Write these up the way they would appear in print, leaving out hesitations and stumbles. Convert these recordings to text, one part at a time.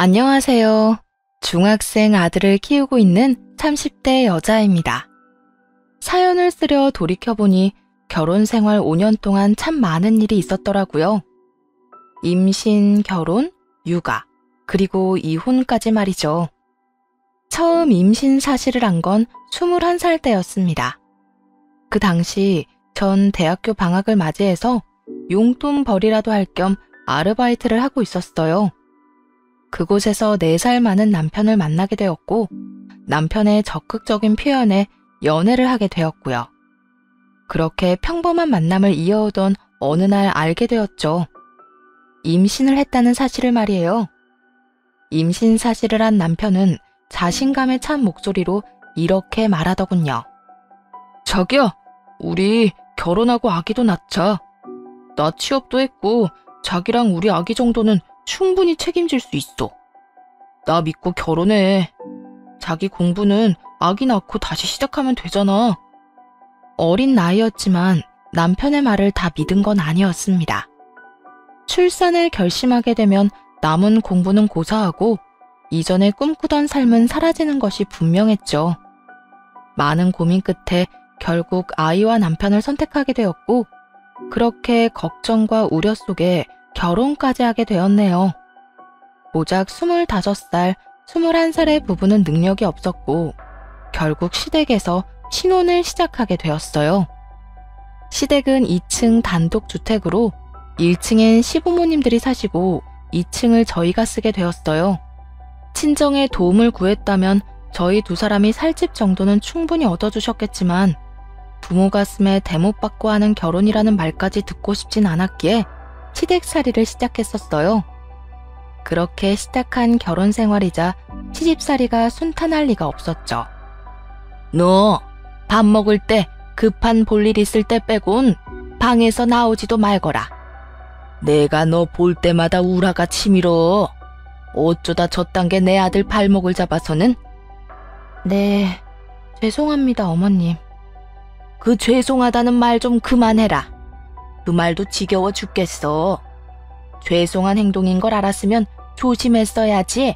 안녕하세요. 중학생 아들을 키우고 있는 30대 여자입니다. 사연을 쓰려 돌이켜보니 결혼 생활 5년 동안 참 많은 일이 있었더라고요. 임신, 결혼, 육아, 그리고 이혼까지 말이죠. 처음 임신 사실을 안 건 21살 때였습니다. 그 당시 전 대학교 방학을 맞이해서 용돈 벌이라도 할 겸 아르바이트를 하고 있었어요. 그곳에서 4살 많은 남편을 만나게 되었고, 남편의 적극적인 표현에 연애를 하게 되었고요. 그렇게 평범한 만남을 이어오던 어느 날 알게 되었죠. 임신을 했다는 사실을 말이에요. 임신 사실을 한 남편은 자신감에 찬 목소리로 이렇게 말하더군요. 자기야, 우리 결혼하고 아기도 낳자. 나 취업도 했고 자기랑 우리 아기 정도는 충분히 책임질 수 있어. 나 믿고 결혼해. 자기 공부는 아기 낳고 다시 시작하면 되잖아. 어린 나이였지만 남편의 말을 다 믿은 건 아니었습니다. 출산을 결심하게 되면 남은 공부는 고사하고 이전에 꿈꾸던 삶은 사라지는 것이 분명했죠. 많은 고민 끝에 결국 아이와 남편을 선택하게 되었고, 그렇게 걱정과 우려 속에 결혼까지 하게 되었네요. 고작 25살, 21살의 부부는 능력이 없었고 결국 시댁에서 신혼을 시작하게 되었어요. 시댁은 2층 단독주택으로 1층엔 시부모님들이 사시고 2층을 저희가 쓰게 되었어요. 친정에 도움을 구했다면 저희 2사람이 살 집 정도는 충분히 얻어주셨겠지만 부모 가슴에 대못받고 하는 결혼이라는 말까지 듣고 싶진 않았기에 시댁살이를 시작했었어요. 그렇게 시작한 결혼 생활이자 시집살이가 순탄할 리가 없었죠. 너 밥 먹을 때 급한 볼일 있을 때 빼곤 방에서 나오지도 말거라. 내가 너 볼 때마다 우라가 치밀어. 어쩌다 저딴 게 내 아들 발목을 잡아서는. 네, 죄송합니다, 어머님. 그 죄송하다는 말 좀 그만해라. 그 말도 지겨워 죽겠어. 죄송한 행동인 걸 알았으면 조심했어야지.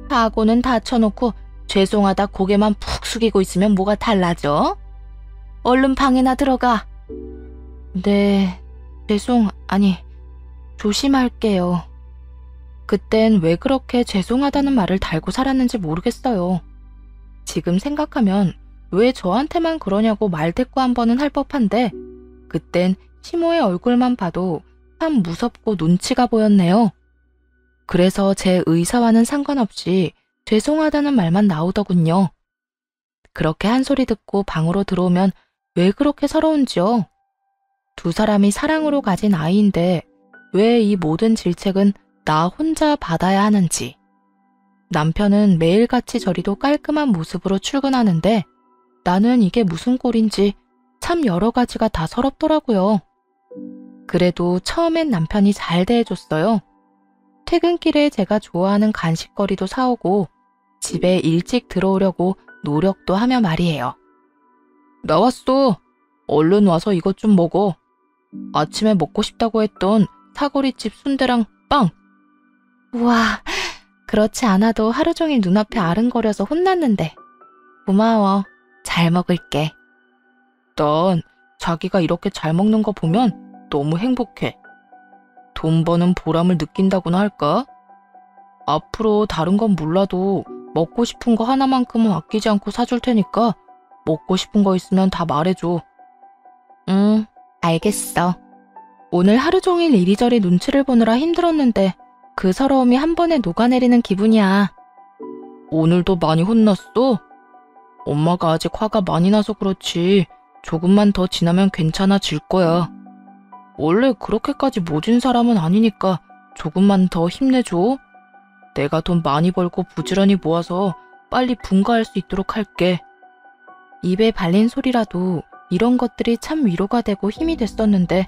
사고는 다 쳐놓고 죄송하다 고개만 푹 숙이고 있으면 뭐가 달라져? 얼른 방에나 들어가. 네, 조심할게요. 그땐 왜 그렇게 죄송하다는 말을 달고 살았는지 모르겠어요. 지금 생각하면 왜 저한테만 그러냐고 말대꾸 한 번은 할 법한데, 그땐 시모의 얼굴만 봐도 참 무섭고 눈치가 보였네요. 그래서 제 의사와는 상관없이 죄송하다는 말만 나오더군요. 그렇게 한 소리 듣고 방으로 들어오면 왜 그렇게 서러운지요? 2사람이 사랑으로 가진 아이인데 왜 이 모든 질책은 나 혼자 받아야 하는지. 남편은 매일같이 저리도 깔끔한 모습으로 출근하는데 나는 이게 무슨 꼴인지 참 여러 가지가 다 서럽더라고요. 그래도 처음엔 남편이 잘 대해줬어요. 퇴근길에 제가 좋아하는 간식거리도 사오고 집에 일찍 들어오려고 노력도 하며 말이에요. 나왔어. 얼른 와서 이것 좀 먹어. 아침에 먹고 싶다고 했던 사거리집 순대랑 빵. 우와, 그렇지 않아도 하루 종일 눈앞에 아른거려서 혼났는데. 고마워. 잘 먹을게. 난 자기가 이렇게 잘 먹는 거 보면 너무 행복해. 돈 버는 보람을 느낀다고나 할까? 앞으로 다른 건 몰라도 먹고 싶은 거 하나만큼은 아끼지 않고 사줄 테니까 먹고 싶은 거 있으면 다 말해줘. 응, 알겠어. 오늘 하루 종일 이리저리 눈치를 보느라 힘들었는데 그 서러움이 한 번에 녹아내리는 기분이야. 오늘도 많이 혼났어? 엄마가 아직 화가 많이 나서 그렇지 조금만 더 지나면 괜찮아질 거야. 원래 그렇게까지 모진 사람은 아니니까 조금만 더 힘내줘. 내가 돈 많이 벌고 부지런히 모아서 빨리 분가할 수 있도록 할게. 입에 발린 소리라도 이런 것들이 참 위로가 되고 힘이 됐었는데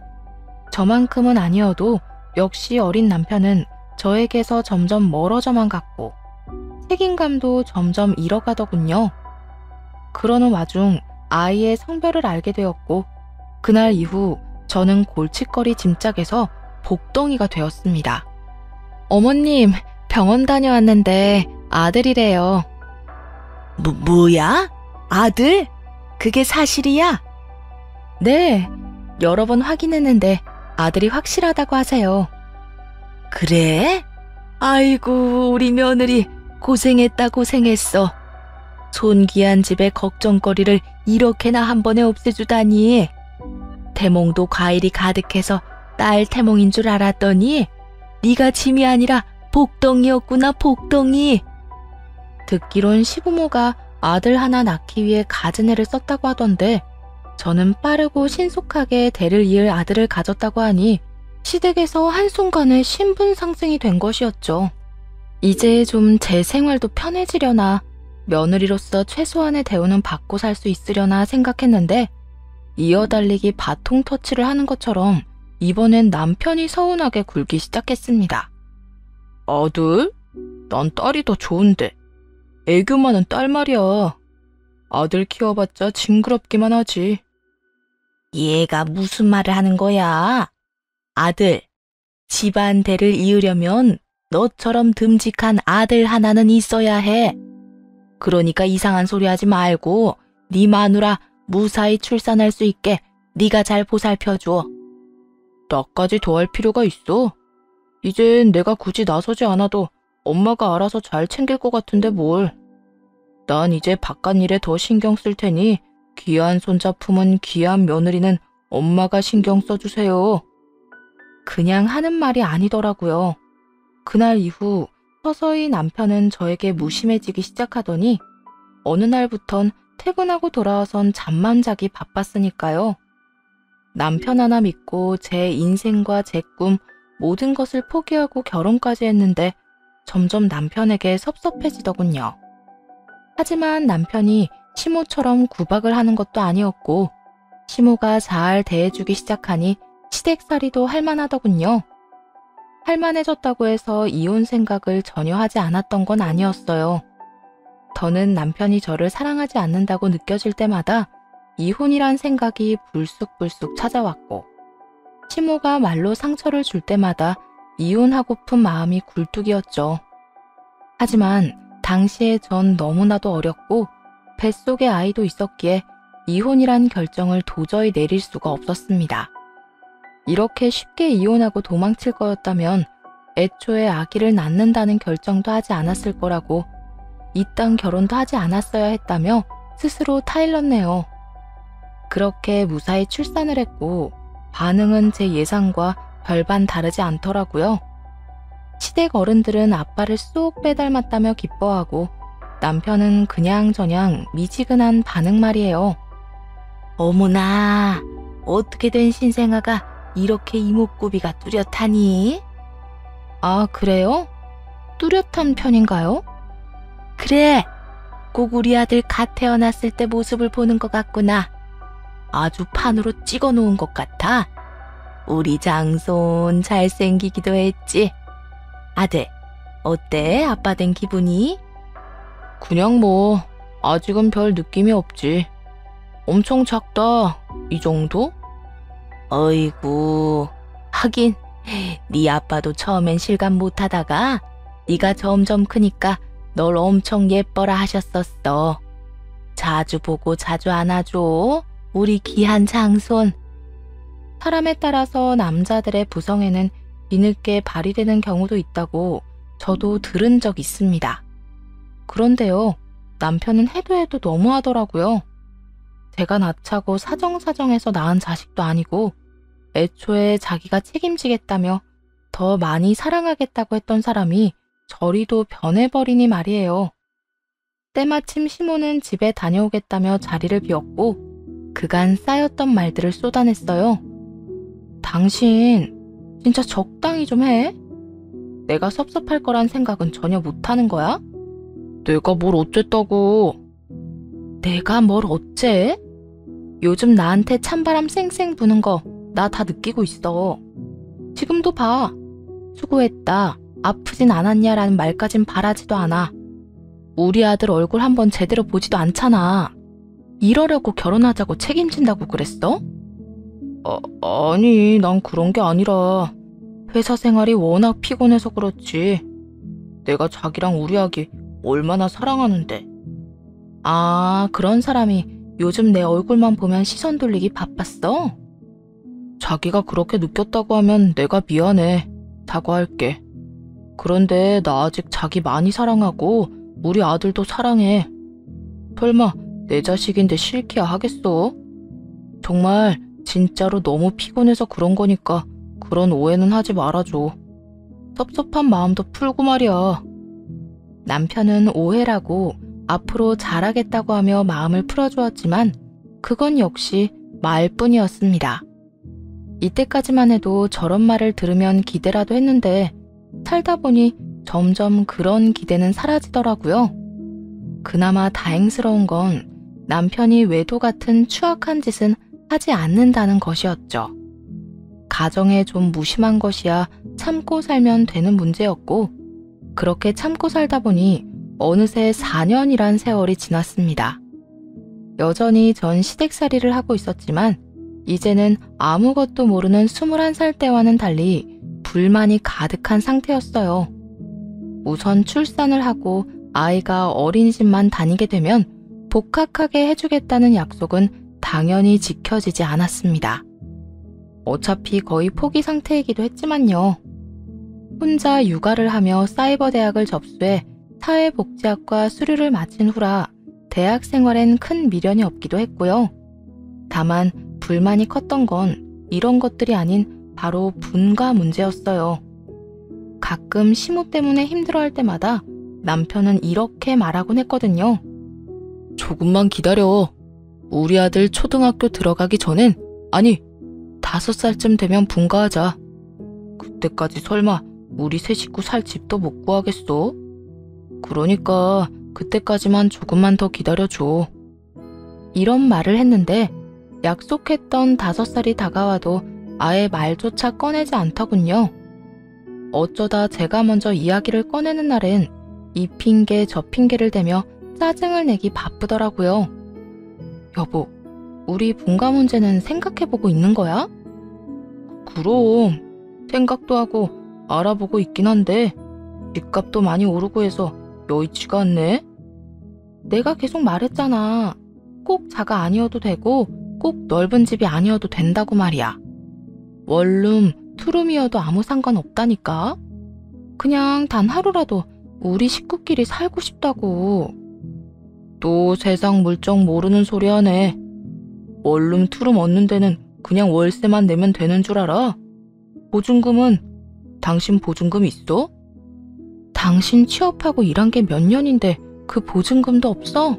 저만큼은 아니어도 역시 어린 남편은 저에게서 점점 멀어져만 갔고 책임감도 점점 잃어가더군요. 그러는 와중 아이의 성별을 알게 되었고 그날 이후 저는 골칫거리 짐짝에서 복덩이가 되었습니다. 어머님, 병원 다녀왔는데 아들이래요. 뭐야? 아들? 그게 사실이야? 네, 여러 번 확인했는데 아들이 확실하다고 하세요. 그래? 아이고, 우리 며느리 고생했다 고생했어. 손귀한 집의 걱정거리를 이렇게나 한 번에 없애주다니. 태몽도 과일이 가득해서 딸 태몽인 줄 알았더니 네가 짐이 아니라 복덩이였구나, 복덩이. 듣기론 시부모가 아들 하나 낳기 위해 갖은 애를 썼다고 하던데 저는 빠르고 신속하게 대를 이을 아들을 가졌다고 하니 시댁에서 한순간에 신분 상승이 된 것이었죠. 이제 좀 제 생활도 편해지려나 며느리로서 최소한의 대우는 받고 살 수 있으려나 생각했는데 이어달리기 바통 터치를 하는 것처럼 이번엔 남편이 서운하게 굴기 시작했습니다. 아들? 난 딸이 더 좋은데. 애교 많은 딸 말이야. 아들 키워봤자 징그럽기만 하지. 얘가 무슨 말을 하는 거야? 아들, 집안 대를 이으려면 너처럼 듬직한 아들 하나는 있어야 해. 그러니까 이상한 소리 하지 말고 네 마누라 무사히 출산할 수 있게 네가 잘 보살펴줘. 나까지 더 할 필요가 있어? 이젠 내가 굳이 나서지 않아도 엄마가 알아서 잘 챙길 것 같은데 뭘. 난 이제 바깥일에 더 신경 쓸 테니 귀한 손자품은 귀한 며느리는 엄마가 신경 써주세요. 그냥 하는 말이 아니더라고요. 그날 이후 서서히 남편은 저에게 무심해지기 시작하더니 어느 날부턴 퇴근하고 돌아와선 잠만 자기 바빴으니까요. 남편 하나 믿고 제 인생과 제 꿈 모든 것을 포기하고 결혼까지 했는데 점점 남편에게 섭섭해지더군요. 하지만 남편이 시모처럼 구박을 하는 것도 아니었고 시모가 잘 대해주기 시작하니 시댁살이도 할만하더군요. 할만해졌다고 해서 이혼 생각을 전혀 하지 않았던 건 아니었어요. 더는 남편이 저를 사랑하지 않는다고 느껴질 때마다 이혼이란 생각이 불쑥불쑥 찾아왔고 시모가 말로 상처를 줄 때마다 이혼하고픈 마음이 굴뚝이었죠. 하지만 당시에 전 너무나도 어렸고 뱃속에 아이도 있었기에 이혼이란 결정을 도저히 내릴 수가 없었습니다. 이렇게 쉽게 이혼하고 도망칠 거였다면 애초에 아기를 낳는다는 결정도 하지 않았을 거라고 이딴 결혼도 하지 않았어야 했다며 스스로 타일렀네요. 그렇게 무사히 출산을 했고 반응은 제 예상과 별반 다르지 않더라고요. 시댁 어른들은 아빠를 쏙 빼닮았다며 기뻐하고 남편은 그냥저냥 미지근한 반응 말이에요. 어머나, 어떻게 된 신생아가 이렇게 이목구비가 뚜렷하니? 아, 그래요? 뚜렷한 편인가요? 그래, 꼭 우리 아들 갓 태어났을 때 모습을 보는 것 같구나. 아주 판으로 찍어 놓은 것 같아. 우리 장손 잘생기기도 했지. 아들, 어때? 아빠 된 기분이? 그냥 뭐 아직은 별 느낌이 없지. 엄청 작다. 이 정도? 어이구, 하긴 네 아빠도 처음엔 실감 못하다가 네가 점점 크니까 널 엄청 예뻐라 하셨었어. 자주 보고 자주 안아줘. 우리 귀한 장손. 사람에 따라서 남자들의 부성에는 뒤늦게 발휘되는 경우도 있다고 저도 들은 적 있습니다. 그런데요, 남편은 해도 해도 너무하더라고요. 제가 낳자고 사정사정해서 낳은 자식도 아니고 애초에 자기가 책임지겠다며 더 많이 사랑하겠다고 했던 사람이 저리도 변해버리니 말이에요. 때마침 시모는 집에 다녀오겠다며 자리를 비웠고 그간 쌓였던 말들을 쏟아냈어요. 당신 진짜 적당히 좀 해? 내가 섭섭할 거란 생각은 전혀 못하는 거야? 내가 뭘 어쨌다고. 내가 뭘 어째? 요즘 나한테 찬바람 쌩쌩 부는 거 나 다 느끼고 있어. 지금도 봐. 수고했다. 아프진 않았냐라는 말까진 바라지도 않아. 우리 아들 얼굴 한번 제대로 보지도 않잖아. 이러려고 결혼하자고 책임진다고 그랬어? 아니, 난 그런 게 아니라 회사 생활이 워낙 피곤해서 그렇지. 내가 자기랑 우리 아기 얼마나 사랑하는데. 아, 그런 사람이 요즘 내 얼굴만 보면 시선 돌리기 바빴어? 자기가 그렇게 느꼈다고 하면 내가 미안해. 사과할게. 그런데 나 아직 자기 많이 사랑하고 우리 아들도 사랑해. 설마 내 자식인데 싫기야 하겠어? 정말 진짜로 너무 피곤해서 그런 거니까 그런 오해는 하지 말아줘. 섭섭한 마음도 풀고 말이야. 남편은 오해라고 앞으로 잘하겠다고 하며 마음을 풀어주었지만 그건 역시 말뿐이었습니다. 이때까지만 해도 저런 말을 들으면 기대라도 했는데 살다 보니 점점 그런 기대는 사라지더라고요. 그나마 다행스러운 건 남편이 외도 같은 추악한 짓은 하지 않는다는 것이었죠. 가정에 좀 무심한 것이야 참고 살면 되는 문제였고 그렇게 참고 살다 보니 어느새 4년이란 세월이 지났습니다. 여전히 전 시댁살이를 하고 있었지만 이제는 아무것도 모르는 21살 때와는 달리 불만이 가득한 상태였어요. 우선 출산을 하고 아이가 어린이집만 다니게 되면 복학하게 해주겠다는 약속은 당연히 지켜지지 않았습니다. 어차피 거의 포기 상태이기도 했지만요. 혼자 육아를 하며 사이버 대학을 접수해 사회복지학과 수료를 마친 후라 대학 생활엔 큰 미련이 없기도 했고요. 다만 불만이 컸던 건 이런 것들이 아닌 바로 분가 문제였어요. 가끔 시모 때문에 힘들어할 때마다 남편은 이렇게 말하곤 했거든요. 조금만 기다려. 우리 아들 초등학교 들어가기 전엔, 아니 5살쯤 되면 분가하자. 그때까지 설마 우리 세 식구 살 집도 못 구하겠어? 그러니까 그때까지만 조금만 더 기다려줘. 이런 말을 했는데 약속했던 5살이 다가와도 아예 말조차 꺼내지 않더군요. 어쩌다 제가 먼저 이야기를 꺼내는 날엔 이 핑계 저 핑계를 대며 짜증을 내기 바쁘더라고요. 여보, 우리 분가 문제는 생각해보고 있는 거야? 그럼 생각도 하고 알아보고 있긴 한데 집값도 많이 오르고 해서 여의치가 않네. 내가 계속 말했잖아. 꼭 자가 아니어도 되고 꼭 넓은 집이 아니어도 된다고 말이야. 원룸, 투룸이어도 아무 상관없다니까. 그냥 단 하루라도 우리 식구끼리 살고 싶다고. 또 세상 물정 모르는 소리 하네. 원룸, 투룸 얻는 데는 그냥 월세만 내면 되는 줄 알아? 보증금은 당신 보증금 있어? 당신 취업하고 일한 게 몇 년인데 그 보증금도 없어?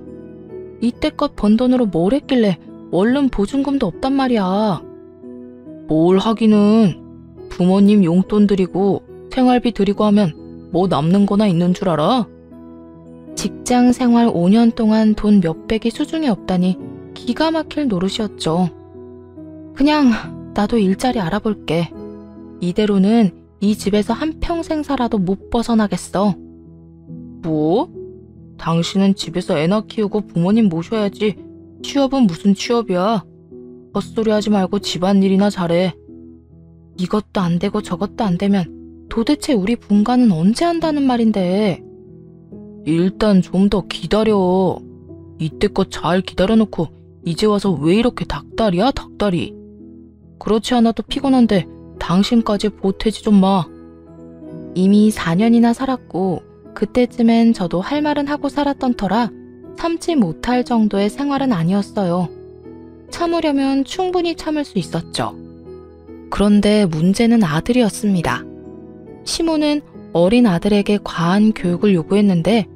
이때껏 번 돈으로 뭘 했길래 원룸 보증금도 없단 말이야. 뭘 하기는 부모님 용돈 드리고 생활비 드리고 하면 뭐 남는 거나 있는 줄 알아? 직장 생활 5년 동안 돈 몇백이 수중에 없다니 기가 막힐 노릇이었죠. 그냥 나도 일자리 알아볼게. 이대로는 이 집에서 한평생 살아도 못 벗어나겠어. 뭐? 당신은 집에서 애나 키우고 부모님 모셔야지. 취업은 무슨 취업이야? 헛소리 하지 말고 집안일이나 잘해. 이것도 안 되고 저것도 안 되면 도대체 우리 분가는 언제 한다는 말인데. 일단 좀 더 기다려. 이때껏 잘 기다려놓고 이제 와서 왜 이렇게 닭다리야, 닭다리. 그렇지 않아도 피곤한데 당신까지 보태지 좀 마. 이미 4년이나 살았고 그때쯤엔 저도 할 말은 하고 살았던 터라 참지 못할 정도의 생활은 아니었어요. 참으려면 충분히 참을 수 있었죠. 그런데 문제는 아들이었습니다. 시모는 어린 아들에게 과한 교육을 요구했는데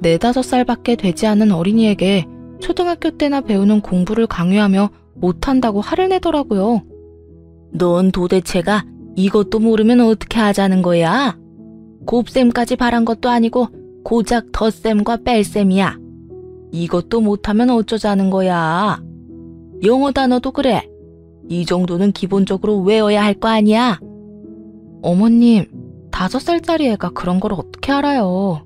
4~5살밖에 되지 않은 어린이에게 초등학교 때나 배우는 공부를 강요하며 못한다고 화를 내더라고요. 넌 도대체가 이것도 모르면 어떻게 하자는 거야? 곱셈까지 바란 것도 아니고 고작 덧셈과 뺄셈이야. 이것도 못하면 어쩌자는 거야? 영어 단어도 그래. 이 정도는 기본적으로 외워야 할 거 아니야? 어머님, 5살짜리 애가 그런 걸 어떻게 알아요?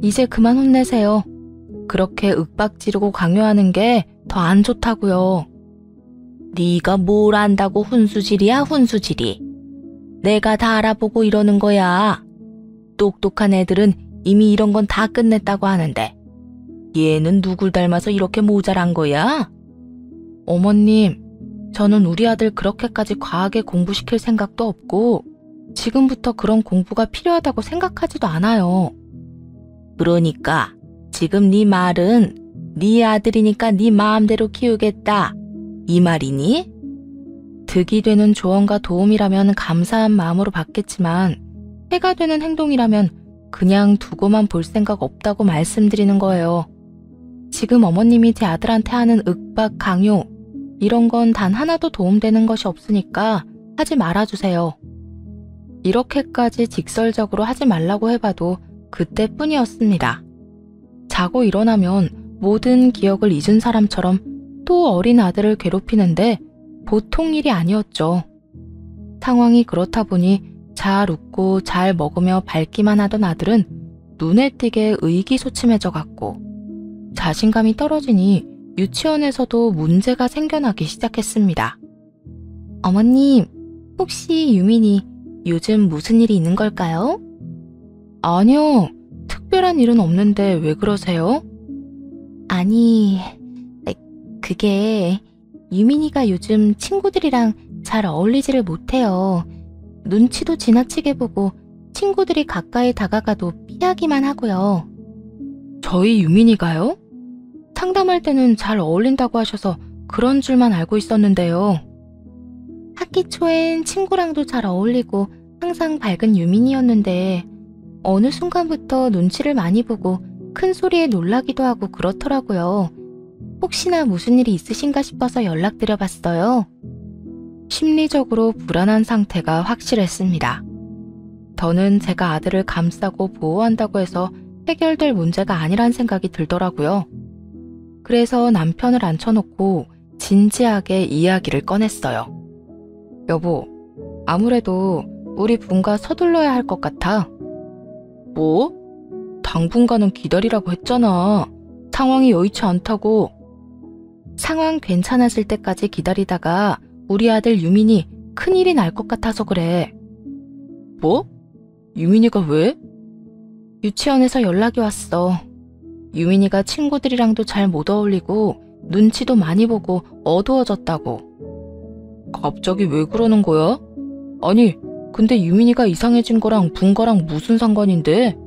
이제 그만 혼내세요. 그렇게 윽박지르고 강요하는 게 더 안 좋다고요. 네가 뭘 안다고 훈수질이야, 훈수질이. 내가 다 알아보고 이러는 거야. 똑똑한 애들은 이미 이런 건 다 끝냈다고 하는데 얘는 누굴 닮아서 이렇게 모자란 거야? 어머님, 저는 우리 아들 그렇게까지 과하게 공부시킬 생각도 없고 지금부터 그런 공부가 필요하다고 생각하지도 않아요. 그러니까 지금 네 말은 네 아들이니까 네 마음대로 키우겠다 이 말이니? 득이 되는 조언과 도움이라면 감사한 마음으로 받겠지만 해가 되는 행동이라면 그냥 두고만 볼 생각 없다고 말씀드리는 거예요. 지금 어머님이 제 아들한테 하는 윽박, 강요 이런 건 단 하나도 도움되는 것이 없으니까 하지 말아주세요. 이렇게까지 직설적으로 하지 말라고 해봐도 그때뿐이었습니다. 자고 일어나면 모든 기억을 잊은 사람처럼 또 어린 아들을 괴롭히는데 보통 일이 아니었죠. 상황이 그렇다 보니 잘 웃고 잘 먹으며 밝기만 하던 아들은 눈에 띄게 의기소침해져 갔고 자신감이 떨어지니 유치원에서도 문제가 생겨나기 시작했습니다. 어머님, 혹시 유민이 요즘 무슨 일이 있는 걸까요? 아니요, 특별한 일은 없는데 왜 그러세요? 아니, 그게 유민이가 요즘 친구들이랑 잘 어울리지를 못해요. 눈치도 지나치게 보고 친구들이 가까이 다가가도 피하기만 하고요. 저희 유민이가요? 상담할 때는 잘 어울린다고 하셔서 그런 줄만 알고 있었는데요. 학기 초엔 친구랑도 잘 어울리고 항상 밝은 유민이었는데 어느 순간부터 눈치를 많이 보고 큰 소리에 놀라기도 하고 그렇더라고요. 혹시나 무슨 일이 있으신가 싶어서 연락드려봤어요. 심리적으로 불안한 상태가 확실했습니다. 더는 제가 아들을 감싸고 보호한다고 해서 해결될 문제가 아니란 생각이 들더라고요. 그래서 남편을 앉혀놓고 진지하게 이야기를 꺼냈어요. 여보, 아무래도 우리 분가 서둘러야 할 것 같아. 뭐? 당분간은 기다리라고 했잖아. 상황이 여의치 않다고. 상황 괜찮아질 때까지 기다리다가 우리 아들 유민이 큰일이 날 것 같아서 그래. 뭐? 유민이가 왜? 유치원에서 연락이 왔어. 유민이가 친구들이랑도 잘 못 어울리고 눈치도 많이 보고 어두워졌다고. 갑자기 왜 그러는 거야? 아니, 근데 유민이가 이상해진 거랑 분가랑 무슨 상관인데?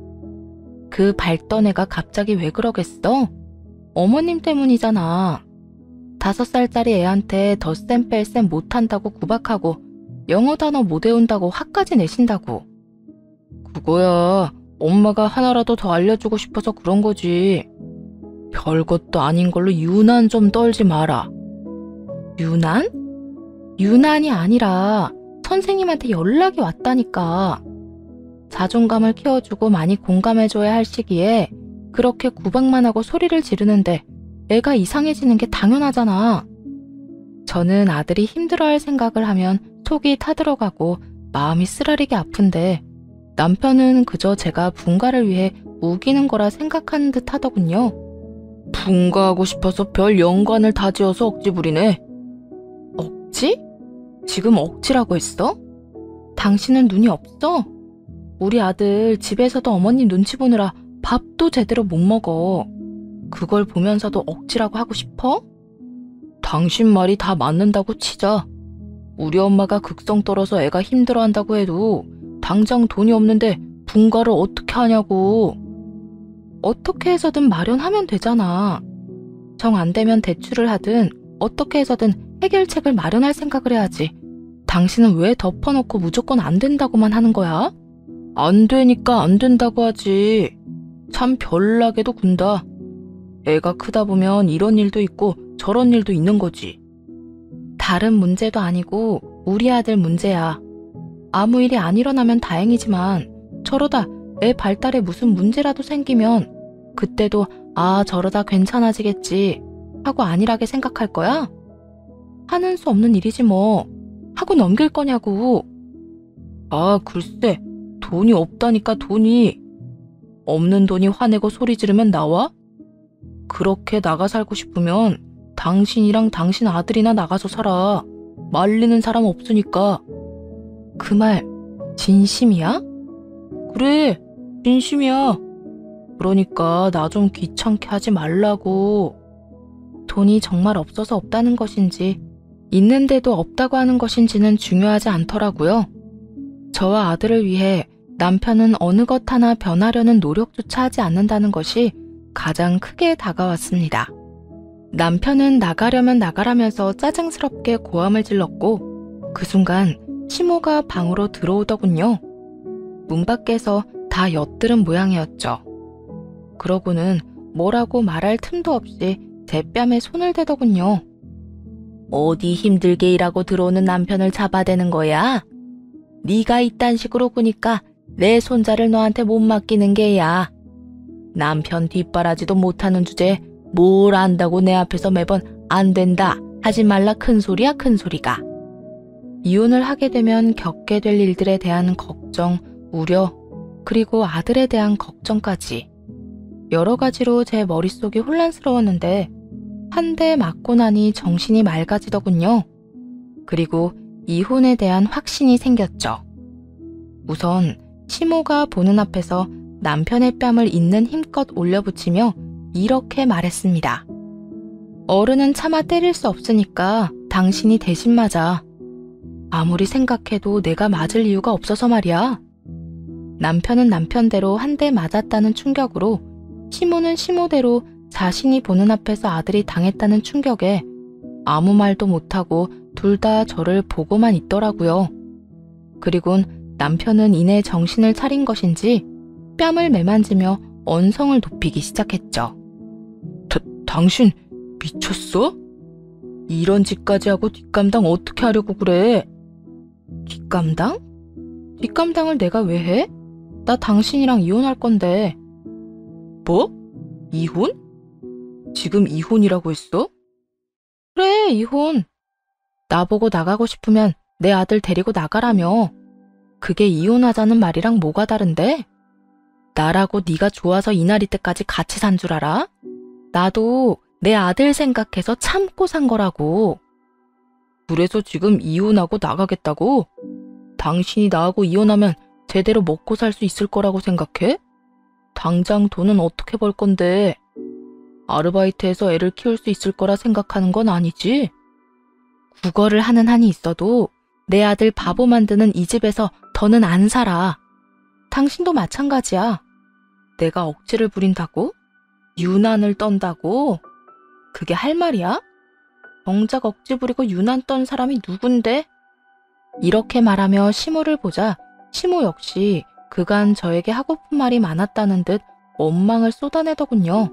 그 밝던 애가 갑자기 왜 그러겠어? 어머님 때문이잖아. 5살짜리 애한테 덧셈 뺄셈 못한다고 구박하고 영어 단어 못 외운다고 화까지 내신다고. 그거야 엄마가 하나라도 더 알려주고 싶어서 그런 거지. 별것도 아닌 걸로 유난 좀 떨지 마라. 유난? 유난이 아니라 선생님한테 연락이 왔다니까. 자존감을 키워주고 많이 공감해줘야 할 시기에 그렇게 구박만 하고 소리를 지르는데 애가 이상해지는 게 당연하잖아. 저는 아들이 힘들어할 생각을 하면 속이 타들어가고 마음이 쓰라리게 아픈데 남편은 그저 제가 분가를 위해 우기는 거라 생각하는 듯 하더군요. 분가하고 싶어서 별 연관을 다 지어서 억지 부리네. 억지? 지금 억지라고 했어? 당신은 눈이 없어? 우리 아들 집에서도 어머님 눈치 보느라 밥도 제대로 못 먹어. 그걸 보면서도 억지라고 하고 싶어? 당신 말이 다 맞는다고 치자. 우리 엄마가 극성 떨어서 애가 힘들어한다고 해도 당장 돈이 없는데 분가를 어떻게 하냐고. 어떻게 해서든 마련하면 되잖아. 정 안 되면 대출을 하든 어떻게 해서든 해결책을 마련할 생각을 해야지. 당신은 왜 덮어놓고 무조건 안 된다고만 하는 거야? 안 되니까 안 된다고 하지. 참 별나게도 군다. 애가 크다 보면 이런 일도 있고 저런 일도 있는 거지. 다른 문제도 아니고 우리 아들 문제야. 아무 일이 안 일어나면 다행이지만 저러다 애 발달에 무슨 문제라도 생기면 그때도 아 저러다 괜찮아지겠지 하고 안일하게 생각할 거야? 하는 수 없는 일이지 뭐. 하고 넘길 거냐고. 아 글쎄 돈이 없다니까. 돈이 없는 돈이 화내고 소리 지르면 나와? 그렇게 나가 살고 싶으면 당신이랑 당신 아들이나 나가서 살아. 말리는 사람 없으니까. 그 말 진심이야? 그래, 진심이야. 그러니까 나 좀 귀찮게 하지 말라고. 돈이 정말 없어서 없다는 것인지 있는데도 없다고 하는 것인지는 중요하지 않더라고요. 저와 아들을 위해 남편은 어느 것 하나 변하려는 노력조차 하지 않는다는 것이 가장 크게 다가왔습니다. 남편은 나가려면 나가라면서 짜증스럽게 고함을 질렀고 그 순간 시모가 방으로 들어오더군요. 문 밖에서 다 엿들은 모양이었죠. 그러고는 뭐라고 말할 틈도 없이 제 뺨에 손을 대더군요. 어디 힘들게 일하고 들어오는 남편을 잡아대는 거야? 네가 이딴 식으로 구니까 내 손자를 너한테 못 맡기는 게야. 남편 뒷바라지도 못하는 주제에 뭘 안다고 내 앞에서 매번 안 된다, 하지 말라 큰 소리야 큰 소리가. 이혼을 하게 되면 겪게 될 일들에 대한 걱정, 우려, 그리고 아들에 대한 걱정까지 여러 가지로 제 머릿속이 혼란스러웠는데 한 대 맞고 나니 정신이 맑아지더군요. 그리고 이혼에 대한 확신이 생겼죠. 우선 시모가 보는 앞에서 남편의 뺨을 있는 힘껏 올려붙이며 이렇게 말했습니다. 어른은 차마 때릴 수 없으니까 당신이 대신 맞아. 아무리 생각해도 내가 맞을 이유가 없어서 말이야. 남편은 남편대로 한 대 맞았다는 충격으로 시모는 시모대로 자신이 보는 앞에서 아들이 당했다는 충격에 아무 말도 못하고 둘 다 저를 보고만 있더라고요. 그리곤 남편은 이내 정신을 차린 것인지 뺨을 매만지며 언성을 높이기 시작했죠. 당신 미쳤어? 이런 짓까지 하고 뒷감당 어떻게 하려고 그래? 뒷감당? 뒷감당을 내가 왜 해? 나 당신이랑 이혼할 건데. 뭐? 이혼? 지금 이혼이라고 했어? 그래, 이혼. 나보고 나가고 싶으면 내 아들 데리고 나가라며. 그게 이혼하자는 말이랑 뭐가 다른데? 나라고 네가 좋아서 이날이 때까지 같이 산 줄 알아? 나도 내 아들 생각해서 참고 산 거라고. 그래서 지금 이혼하고 나가겠다고? 당신이 나하고 이혼하면 제대로 먹고 살 수 있을 거라고 생각해? 당장 돈은 어떻게 벌 건데? 아르바이트해서 애를 키울 수 있을 거라 생각하는 건 아니지? 국어를 하는 한이 있어도 내 아들 바보 만드는 이 집에서 더는 안 살아. 당신도 마찬가지야. 내가 억지를 부린다고? 유난을 떤다고? 그게 할 말이야? 정작 억지 부리고 유난 떤 사람이 누군데? 이렇게 말하며 시모를 보자 시모 역시 그간 저에게 하고픈 말이 많았다는 듯 원망을 쏟아내더군요.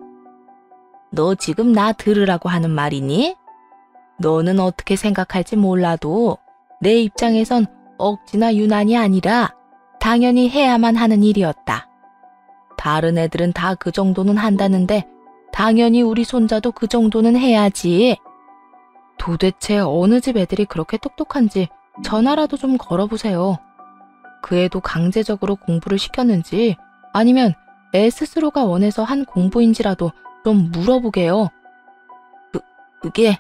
너 지금 나 들으라고 하는 말이니? 너는 어떻게 생각할지 몰라도 내 입장에선 억지나 유난이 아니라 당연히 해야만 하는 일이었다. 다른 애들은 다 그 정도는 한다는데 당연히 우리 손자도 그 정도는 해야지. 도대체 어느 집 애들이 그렇게 똑똑한지 전화라도 좀 걸어보세요. 그 애도 강제적으로 공부를 시켰는지 아니면 애 스스로가 원해서 한 공부인지라도 좀 물어보게요. 그게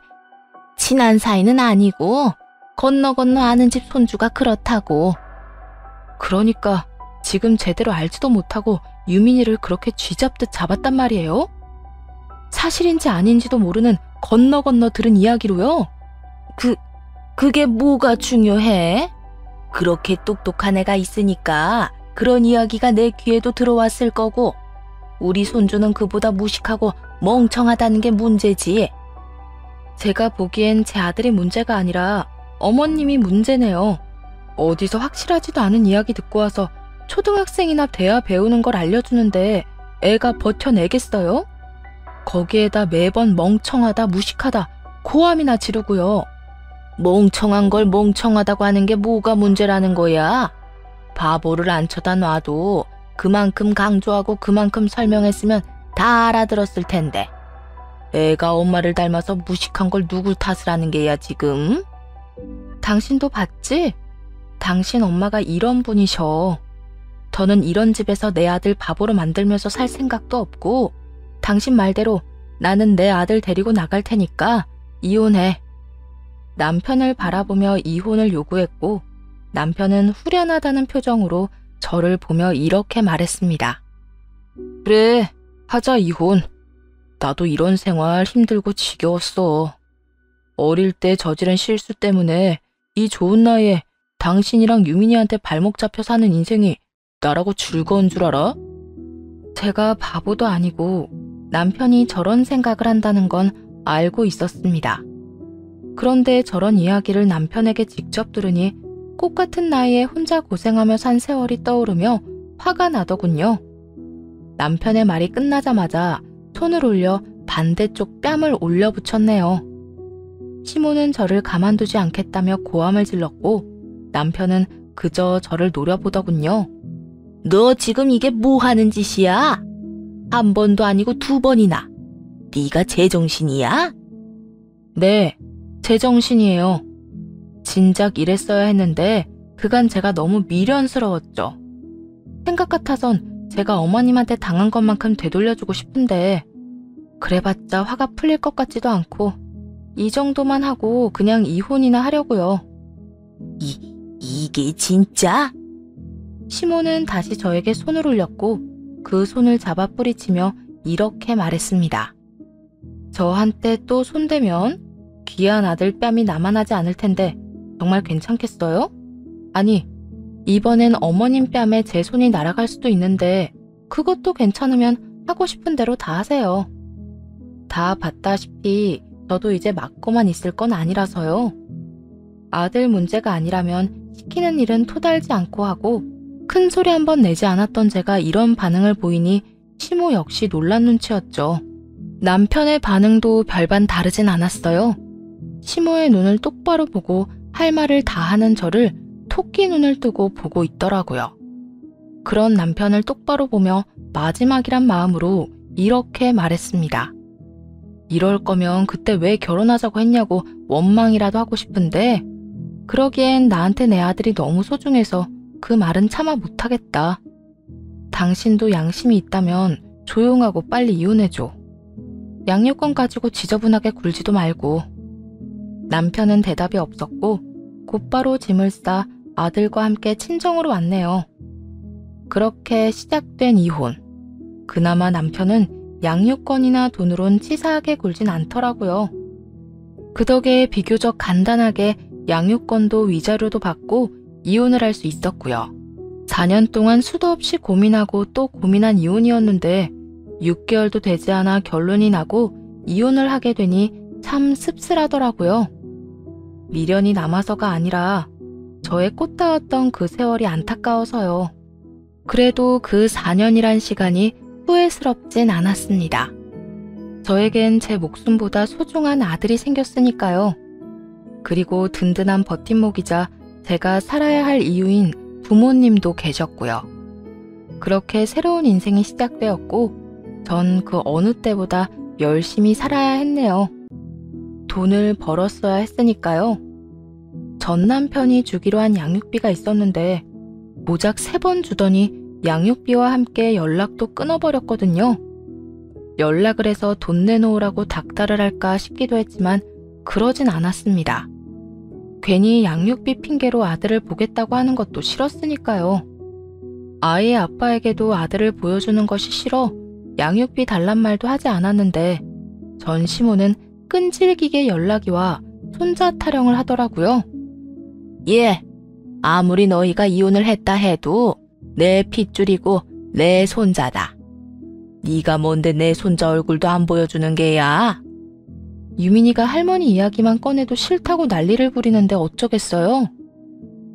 친한 사이는 아니고 건너 아는 집 손주가 그렇다고. 그러니까 지금 제대로 알지도 못하고 유민이를 그렇게 쥐잡듯 잡았단 말이에요? 사실인지 아닌지도 모르는 건너 들은 이야기로요? 그게 뭐가 중요해? 그렇게 똑똑한 애가 있으니까 그런 이야기가 내 귀에도 들어왔을 거고 우리 손주는 그보다 무식하고 멍청하다는 게 문제지. 제가 보기엔 제 아들이 문제가 아니라 어머님이 문제네요. 어디서 확실하지도 않은 이야기 듣고 와서 초등학생이나 돼야 배우는 걸 알려주는데 애가 버텨내겠어요? 거기에다 매번 멍청하다, 무식하다, 고함이나 지르고요. 멍청한 걸 멍청하다고 하는 게 뭐가 문제라는 거야? 바보를 안 쳐다 놔도 그만큼 강조하고 그만큼 설명했으면 다 알아들었을 텐데. 애가 엄마를 닮아서 무식한 걸 누굴 탓을 하는 게야 지금? 당신도 봤지? 당신 엄마가 이런 분이셔. 저는 이런 집에서 내 아들 바보로 만들면서 살 생각도 없고 당신 말대로 나는 내 아들 데리고 나갈 테니까 이혼해. 남편을 바라보며 이혼을 요구했고 남편은 후련하다는 표정으로 저를 보며 이렇게 말했습니다. 그래, 하자 이혼. 나도 이런 생활 힘들고 지겨웠어. 어릴 때 저지른 실수 때문에 이 좋은 나이에 당신이랑 유민이한테 발목 잡혀 사는 인생이 나라고 즐거운 줄 알아? 제가 바보도 아니고 남편이 저런 생각을 한다는 건 알고 있었습니다. 그런데 저런 이야기를 남편에게 직접 들으니 꽃 같은 나이에 혼자 고생하며 산 세월이 떠오르며 화가 나더군요. 남편의 말이 끝나자마자 손을 올려 반대쪽 뺨을 올려 붙였네요. 시모는 저를 가만두지 않겠다며 고함을 질렀고 남편은 그저 저를 노려보더군요. 너 지금 이게 뭐 하는 짓이야? 한 번도 아니고 두 번이나. 네가 제정신이야? 네, 제정신이에요. 진작 이랬어야 했는데 그간 제가 너무 미련스러웠죠. 생각 같아선 제가 어머님한테 당한 것만큼 되돌려주고 싶은데 그래봤자 화가 풀릴 것 같지도 않고 이 정도만 하고 그냥 이혼이나 하려고요. 이게 진짜? 시모는 다시 저에게 손을 올렸고 그 손을 잡아 뿌리치며 이렇게 말했습니다. 저한테 또 손대면 귀한 아들 뺨이 남아나지 않을 텐데 정말 괜찮겠어요? 아니, 이번엔 어머님 뺨에 제 손이 날아갈 수도 있는데 그것도 괜찮으면 하고 싶은 대로 다 하세요. 다 봤다시피 저도 이제 맞고만 있을 건 아니라서요. 아들 문제가 아니라면 시키는 일은 토달지 않고 하고 큰 소리 한번 내지 않았던 제가 이런 반응을 보이니 시모 역시 놀란 눈치였죠. 남편의 반응도 별반 다르진 않았어요. 시모의 눈을 똑바로 보고 할 말을 다 하는 저를 토끼 눈을 뜨고 보고 있더라고요. 그런 남편을 똑바로 보며 마지막이란 마음으로 이렇게 말했습니다. 이럴 거면 그때 왜 결혼하자고 했냐고 원망이라도 하고 싶은데 그러기엔 나한테 내 아들이 너무 소중해서 그 말은 차마 못하겠다. 당신도 양심이 있다면 조용하고 빨리 이혼해줘. 양육권 가지고 지저분하게 굴지도 말고. 남편은 대답이 없었고 곧바로 짐을 싸 아들과 함께 친정으로 왔네요. 그렇게 시작된 이혼. 그나마 남편은 양육권이나 돈으론 치사하게 굴진 않더라고요. 그 덕에 비교적 간단하게 양육권도 위자료도 받고 이혼을 할 수 있었고요. 4년 동안 수도 없이 고민하고 또 고민한 이혼이었는데 6개월도 되지 않아 결론이 나고 이혼을 하게 되니 참 씁쓸하더라고요. 미련이 남아서가 아니라 저의 꽃다웠던 그 세월이 안타까워서요. 그래도 그 4년이란 시간이 후회스럽진 않았습니다. 저에겐 제 목숨보다 소중한 아들이 생겼으니까요. 그리고 든든한 버팀목이자 제가 살아야 할 이유인 부모님도 계셨고요. 그렇게 새로운 인생이 시작되었고 전 그 어느 때보다 열심히 살아야 했네요. 돈을 벌었어야 했으니까요. 전 남편이 주기로 한 양육비가 있었는데 모작 3번 주더니 양육비와 함께 연락도 끊어버렸거든요. 연락을 해서 돈 내놓으라고 닥달을 할까 싶기도 했지만 그러진 않았습니다. 괜히 양육비 핑계로 아들을 보겠다고 하는 것도 싫었으니까요. 아이의 아빠에게도 아들을 보여주는 것이 싫어 양육비 달란 말도 하지 않았는데 전 시모는 끈질기게 연락이 와 손자 타령을 하더라고요. 예, 아무리 너희가 이혼을 했다 해도 내 핏줄이고 내 손자다. 네가 뭔데 내 손자 얼굴도 안 보여주는 게야? 유민이가 할머니 이야기만 꺼내도 싫다고 난리를 부리는데 어쩌겠어요?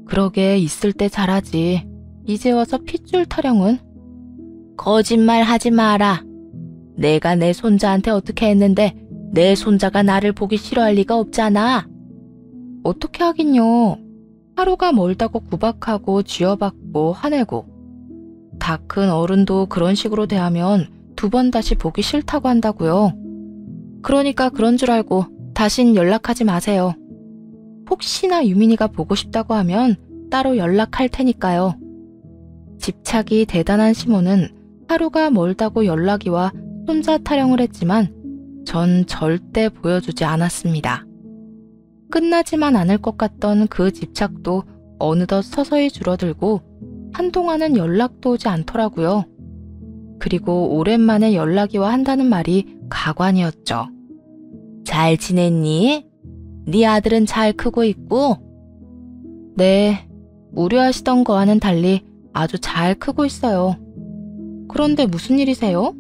그러게 있을 때 잘하지. 이제 와서 핏줄 타령은? 거짓말 하지 마라. 내가 내 손자한테 어떻게 했는데 내 손자가 나를 보기 싫어할 리가 없잖아. 어떻게 하긴요. 하루가 멀다고 구박하고 쥐어박고 화내고 다 큰 어른도 그런 식으로 대하면 2번 다시 보기 싫다고 한다고요. 그러니까 그런 줄 알고 다신 연락하지 마세요. 혹시나 유민이가 보고 싶다고 하면 따로 연락할 테니까요. 집착이 대단한 시모는 하루가 멀다고 연락이 와 손자 타령을 했지만 전 절대 보여주지 않았습니다. 끝나지만 않을 것 같던 그 집착도 어느덧 서서히 줄어들고 한동안은 연락도 오지 않더라고요. 그리고 오랜만에 연락이 와 한다는 말이 가관이었죠. 잘 지냈니? 네 아들은 잘 크고 있고? 네, 우려하시던 거와는 달리 아주 잘 크고 있어요. 그런데 무슨 일이세요?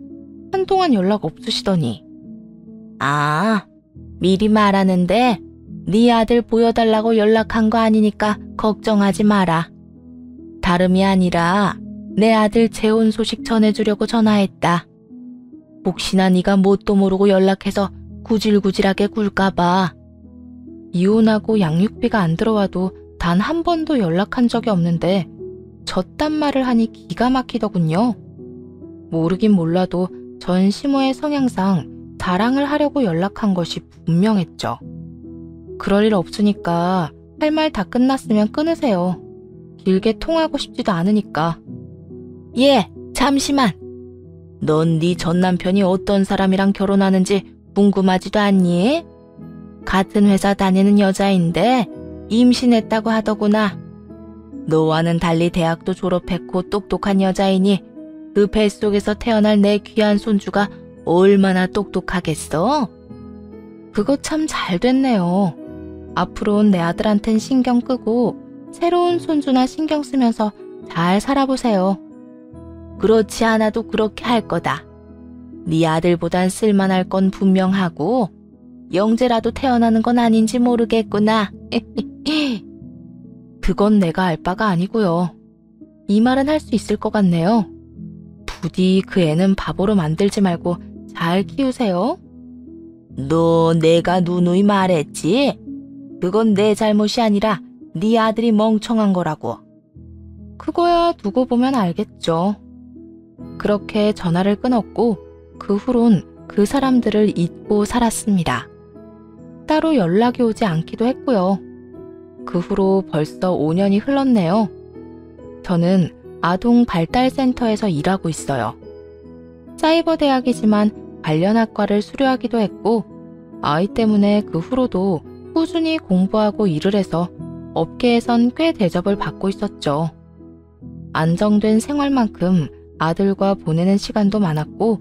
한동안 연락 없으시더니. 아, 미리 말하는데 네 아들 보여달라고 연락한 거 아니니까 걱정하지 마라. 다름이 아니라 내 아들 재혼 소식 전해주려고 전화했다. 혹시나 네가 뭣도 모르고 연락해서 구질구질하게 굴까봐. 이혼하고 양육비가 안 들어와도 단 한 번도 연락한 적이 없는데 졌단 말을 하니 기가 막히더군요. 모르긴 몰라도 전 시모의 성향상 자랑을 하려고 연락한 것이 분명했죠. 그럴 일 없으니까 할 말 다 끝났으면 끊으세요. 길게 통하고 싶지도 않으니까. 예, 잠시만. 넌 네 전 남편이 어떤 사람이랑 결혼하는지 궁금하지도 않니? 같은 회사 다니는 여자인데 임신했다고 하더구나. 너와는 달리 대학도 졸업했고 똑똑한 여자이니 그 뱃속에서 태어날 내 귀한 손주가 얼마나 똑똑하겠어? 그거 참 잘 됐네요. 앞으로는 내 아들한텐 신경 끄고 새로운 손주나 신경 쓰면서 잘 살아보세요. 그렇지 않아도 그렇게 할 거다. 네 아들보단 쓸만할 건 분명하고 영재라도 태어나는 건 아닌지 모르겠구나. 그건 내가 알 바가 아니고요. 이 말은 할 수 있을 것 같네요. 부디 그 애는 바보로 만들지 말고 잘 키우세요. 너 내가 누누이 말했지? 그건 내 잘못이 아니라 네 아들이 멍청한 거라고. 그거야 두고 보면 알겠죠. 그렇게 전화를 끊었고 그 후론 그 사람들을 잊고 살았습니다. 따로 연락이 오지 않기도 했고요. 그 후로 벌써 5년이 흘렀네요. 저는 아동 발달센터에서 일하고 있어요. 사이버 대학이지만 관련 학과를 수료하기도 했고 아이 때문에 그 후로도 꾸준히 공부하고 일을 해서 업계에선 꽤 대접을 받고 있었죠. 안정된 생활만큼 아들과 보내는 시간도 많았고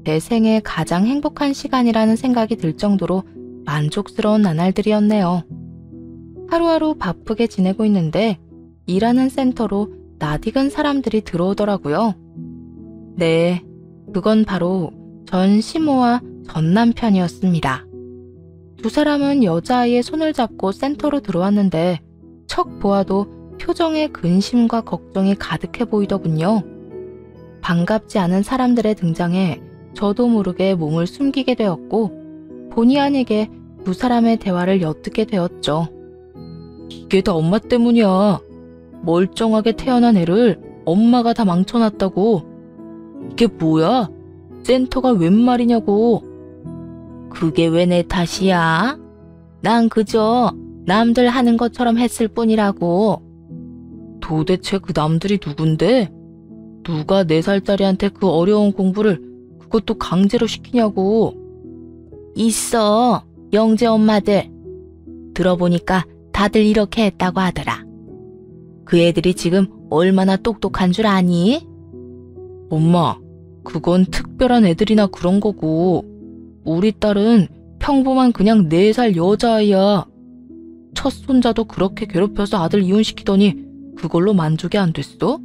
제 생애 가장 행복한 시간이라는 생각이 들 정도로 만족스러운 나날들이었네요. 하루하루 바쁘게 지내고 있는데 일하는 센터로 낯익은 사람들이 들어오더라고요. 네, 그건 바로 전 시모와 전 남편이었습니다. 두 사람은 여자아이의 손을 잡고 센터로 들어왔는데 척 보아도 표정에 근심과 걱정이 가득해 보이더군요. 반갑지 않은 사람들의 등장에 저도 모르게 몸을 숨기게 되었고 본의 아니게 두 사람의 대화를 엿듣게 되었죠. 이게 다 엄마 때문이야. 멀쩡하게 태어난 애를 엄마가 다 망쳐놨다고. 이게 뭐야? 센터가 웬 말이냐고. 그게 왜 내 탓이야? 난 그저 남들 하는 것처럼 했을 뿐이라고. 도대체 그 남들이 누군데? 누가 4살짜리한테 그 어려운 공부를 그것도 강제로 시키냐고. 있어, 영재 엄마들. 들어보니까 다들 이렇게 했다고 하더라. 그 애들이 지금 얼마나 똑똑한 줄 아니? 엄마, 그건 특별한 애들이나 그런 거고 우리 딸은 평범한 그냥 4살 여자아이야. 첫 손자도 그렇게 괴롭혀서 아들 이혼시키더니 그걸로 만족이 안 됐어?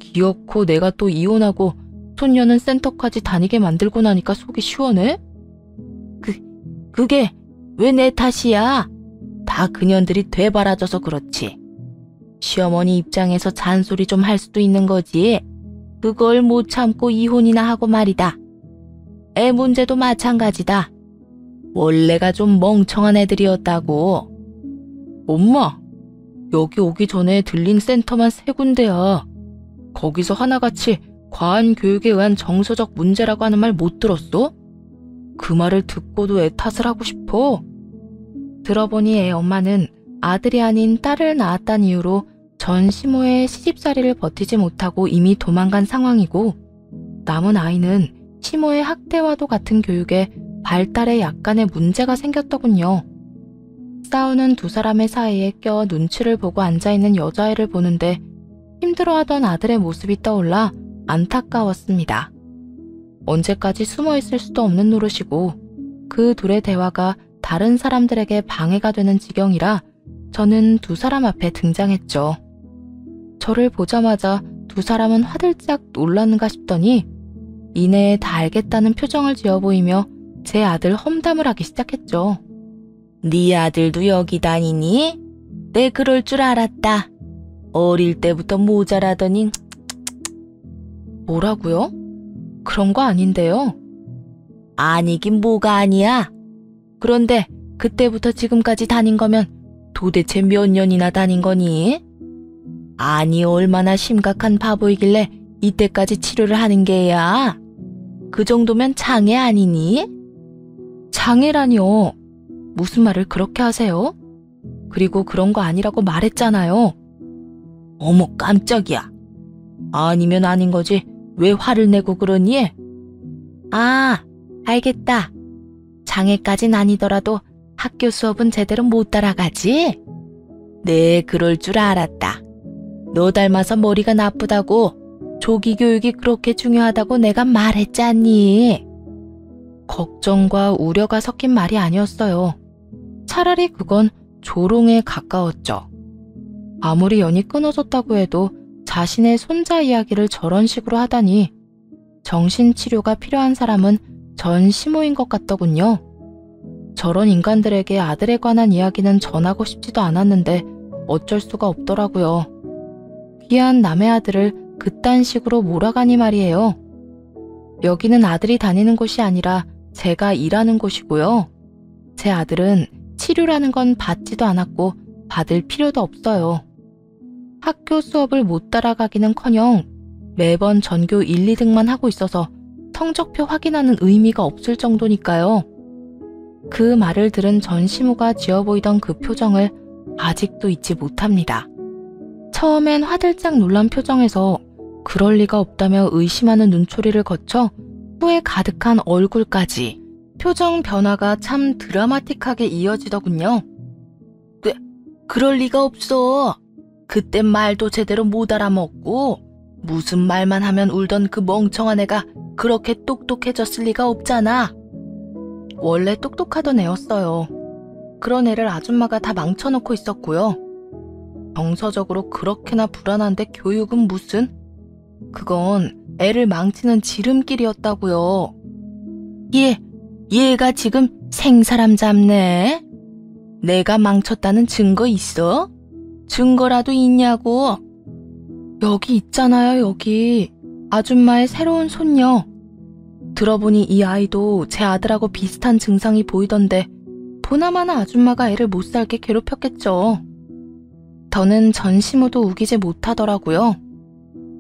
기어코 내가 또 이혼하고 손녀는 센터까지 다니게 만들고 나니까 속이 시원해? 그게 왜 내 탓이야? 다 그년들이 되바라져서 그렇지. 시어머니 입장에서 잔소리 좀 할 수도 있는 거지. 그걸 못 참고 이혼이나 하고 말이다. 애 문제도 마찬가지다. 원래가 좀 멍청한 애들이었다고. 엄마, 여기 오기 전에 들린 센터만 3군데야. 거기서 하나같이 과한 교육에 의한 정서적 문제라고 하는 말 못 들었어? 그 말을 듣고도 애 탓을 하고 싶어. 들어보니 애 엄마는 아들이 아닌 딸을 낳았다는 이유로 전 시모의 시집살이를 버티지 못하고 이미 도망간 상황이고 남은 아이는 시모의 학대와도 같은 교육에 발달에 약간의 문제가 생겼더군요. 싸우는 두 사람의 사이에 껴 눈치를 보고 앉아있는 여자애를 보는데 힘들어하던 아들의 모습이 떠올라 안타까웠습니다. 언제까지 숨어 있을 수도 없는 노릇이고 그 둘의 대화가 다른 사람들에게 방해가 되는 지경이라 저는 두 사람 앞에 등장했죠. 저를 보자마자 두 사람은 화들짝 놀랐는가 싶더니 이내에 다 알겠다는 표정을 지어 보이며 제 아들 험담을 하기 시작했죠. 네 아들도 여기 다니니? 내 그럴 줄 알았다. 어릴 때부터 모자라더니. 뭐라고요? 그런 거 아닌데요. 아니긴 뭐가 아니야. 그런데 그때부터 지금까지 다닌 거면 도대체 몇 년이나 다닌 거니? 아니 얼마나 심각한 바보이길래 이때까지 치료를 하는 게야? 그 정도면 장애 아니니? 장애라니요. 무슨 말을 그렇게 하세요? 그리고 그런 거 아니라고 말했잖아요. 어머 깜짝이야. 아니면 아닌 거지 왜 화를 내고 그러니? 아, 알겠다. 장애까진 아니더라도 학교 수업은 제대로 못 따라가지? 네, 그럴 줄 알았다. 너 닮아서 머리가 나쁘다고 조기 교육이 그렇게 중요하다고 내가 말했잖니. 걱정과 우려가 섞인 말이 아니었어요. 차라리 그건 조롱에 가까웠죠. 아무리 연이 끊어졌다고 해도 자신의 손자 이야기를 저런 식으로 하다니 정신치료가 필요한 사람은 전 시모인 것 같더군요. 저런 인간들에게 아들에 관한 이야기는 전하고 싶지도 않았는데 어쩔 수가 없더라고요. 귀한 남의 아들을 그딴 식으로 몰아가니 말이에요. 여기는 아들이 다니는 곳이 아니라 제가 일하는 곳이고요. 제 아들은 치료라는 건 받지도 않았고 받을 필요도 없어요. 학교 수업을 못 따라가기는커녕 매번 전교 1, 2등만 하고 있어서 성적표 확인하는 의미가 없을 정도니까요. 그 말을 들은 전시모가 지어 보이던 그 표정을 아직도 잊지 못합니다. 처음엔 화들짝 놀란 표정에서 그럴 리가 없다며 의심하는 눈초리를 거쳐 후회 가득한 얼굴까지 표정 변화가 참 드라마틱하게 이어지더군요. 그럴 리가 없어. 그땐 말도 제대로 못 알아먹고 무슨 말만 하면 울던 그 멍청한 애가 그렇게 똑똑해졌을 리가 없잖아. 원래 똑똑하던 애였어요. 그런 애를 아줌마가 다 망쳐놓고 있었고요. 정서적으로 그렇게나 불안한데 교육은 무슨? 그건 애를 망치는 지름길이었다고요. 얘가 지금 생사람 잡네. 내가 망쳤다는 증거 있어? 증거라도 있냐고. 여기 있잖아요, 여기. 아줌마의 새로운 손녀. 들어보니 이 아이도 제 아들하고 비슷한 증상이 보이던데 보나마나 아줌마가 애를 못 살게 괴롭혔겠죠. 더는 전시모도 우기지 못하더라고요.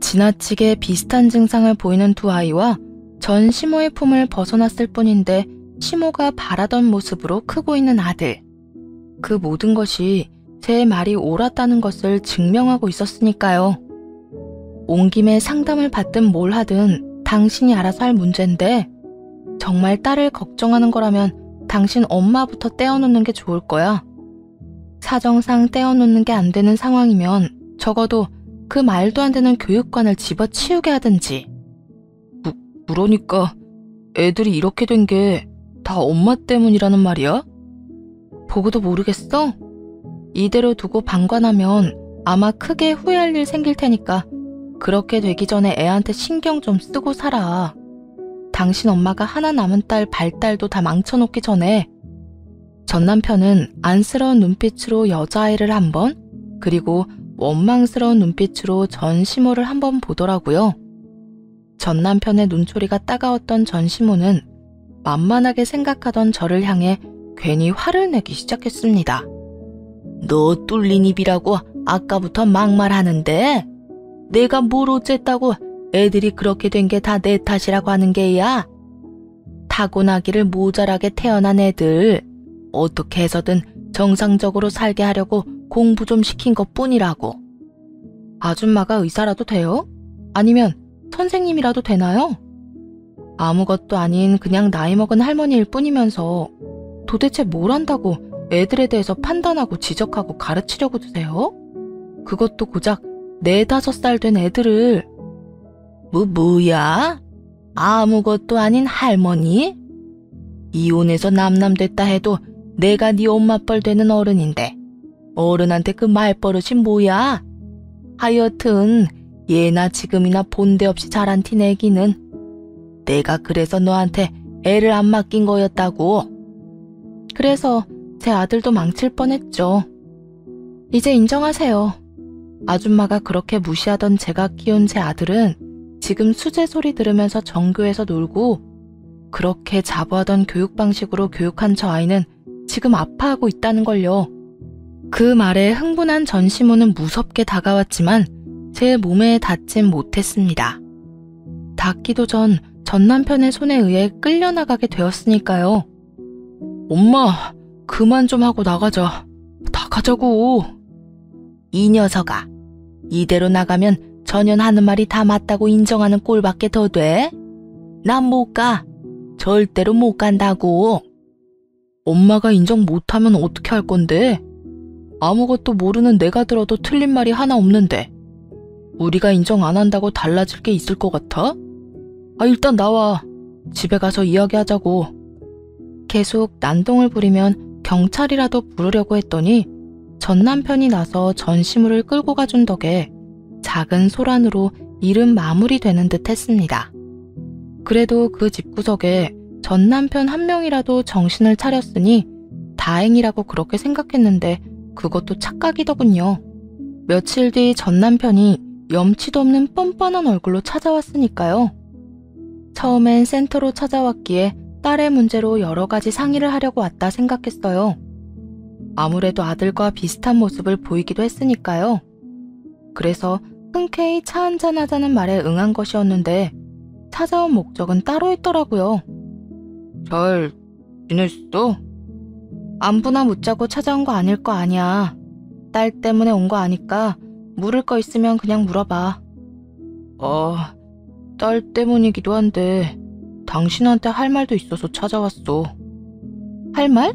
지나치게 비슷한 증상을 보이는 두 아이와 전시모의 품을 벗어났을 뿐인데 시모가 바라던 모습으로 크고 있는 아들. 그 모든 것이 제 말이 옳았다는 것을 증명하고 있었으니까요. 온 김에 상담을 받든 뭘 하든 당신이 알아서 할 문제인데 정말 딸을 걱정하는 거라면 당신 엄마부터 떼어놓는 게 좋을 거야. 사정상 떼어놓는 게 안 되는 상황이면 적어도 그 말도 안 되는 교육관을 집어치우게 하든지. 그러니까 애들이 이렇게 된 게 다 엄마 때문이라는 말이야? 보고도 모르겠어? 이대로 두고 방관하면 아마 크게 후회할 일 생길 테니까 그렇게 되기 전에 애한테 신경 좀 쓰고 살아. 당신 엄마가 하나 남은 딸 발달도 다 망쳐놓기 전에. 전 남편은 안쓰러운 눈빛으로 여자아이를 한 번, 그리고 원망스러운 눈빛으로 전시모를 한 번 보더라고요. 전 남편의 눈초리가 따가웠던 전시모는 만만하게 생각하던 저를 향해 괜히 화를 내기 시작했습니다. 너 뚫린 입이라고 아까부터 막말하는데 내가 뭘 어쨌다고 애들이 그렇게 된 게 다 내 탓이라고 하는 게야. 타고나기를 모자라게 태어난 애들 어떻게 해서든 정상적으로 살게 하려고 공부 좀 시킨 것뿐이라고. 아줌마가 의사라도 돼요? 아니면 선생님이라도 되나요? 아무것도 아닌 그냥 나이 먹은 할머니일 뿐이면서 도대체 뭘 안다고 애들에 대해서 판단하고 지적하고 가르치려고 드세요? 그것도 고작 4-5살 된 애들을. 뭐야? 아무것도 아닌 할머니? 이혼해서 남남됐다 해도 내가 네 엄마뻘 되는 어른인데 어른한테 그 말버릇이 뭐야? 하여튼 예나 지금이나 본데 없이 자란 티 내기는 내가 그래서 너한테 애를 안 맡긴 거였다고. 그래서 제 아들도 망칠 뻔했죠. 이제 인정하세요. 아줌마가 그렇게 무시하던 제가 키운 제 아들은 지금 수제 소리 들으면서 정교해서 놀고 그렇게 자부하던 교육 방식으로 교육한 저 아이는 지금 아파하고 있다는 걸요. 그 말에 흥분한 전시모는 무섭게 다가왔지만 제 몸에 닿진 못했습니다. 닿기도 전 남편의 손에 의해 끌려나가게 되었으니까요. 엄마, 그만 좀 하고 나가자. 나가자고. 이 녀석아, 이대로 나가면 전현 하는 말이 다 맞다고 인정하는 꼴밖에 더 돼? 난 못 가. 절대로 못 간다고. 엄마가 인정 못하면 어떻게 할 건데? 아무것도 모르는 내가 들어도 틀린 말이 하나 없는데 우리가 인정 안 한다고 달라질 게 있을 것 같아? 일단 나와. 집에 가서 이야기하자고. 계속 난동을 부리면 경찰이라도 부르려고 했더니 전 남편이 나서 전시물을 끌고 가준 덕에 작은 소란으로 일은 마무리되는 듯 했습니다. 그래도 그 집구석에 전 남편 한 명이라도 정신을 차렸으니 다행이라고 그렇게 생각했는데 그것도 착각이더군요. 며칠 뒤 전 남편이 염치도 없는 뻔뻔한 얼굴로 찾아왔으니까요. 처음엔 센터로 찾아왔기에 딸의 문제로 여러 가지 상의를 하려고 왔다 생각했어요. 아무래도 아들과 비슷한 모습을 보이기도 했으니까요. 그래서 흔쾌히 차 한잔 하자는 말에 응한 것이었는데 찾아온 목적은 따로 있더라고요. 잘 지냈어? 안부나 묻자고 찾아온 거 아닐 거 아니야. 딸 때문에 온 거 아니까 물을 거 있으면 그냥 물어봐. 딸 때문이기도 한데 당신한테 할 말도 있어서 찾아왔어. 할 말?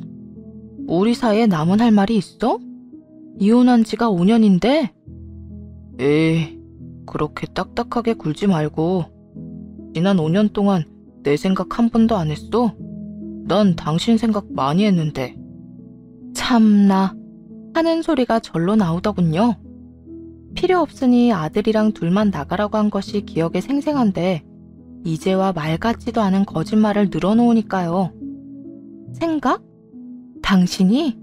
우리 사이에 남은 할 말이 있어? 이혼한 지가 5년인데? 에이, 그렇게 딱딱하게 굴지 말고. 지난 5년 동안 내 생각 한 번도 안 했어? 난 당신 생각 많이 했는데. 참나 하는 소리가 절로 나오더군요. 필요 없으니 아들이랑 둘만 나가라고 한 것이 기억에 생생한데 이제와 말 같지도 않은 거짓말을 늘어놓으니까요. 생각? 당신이?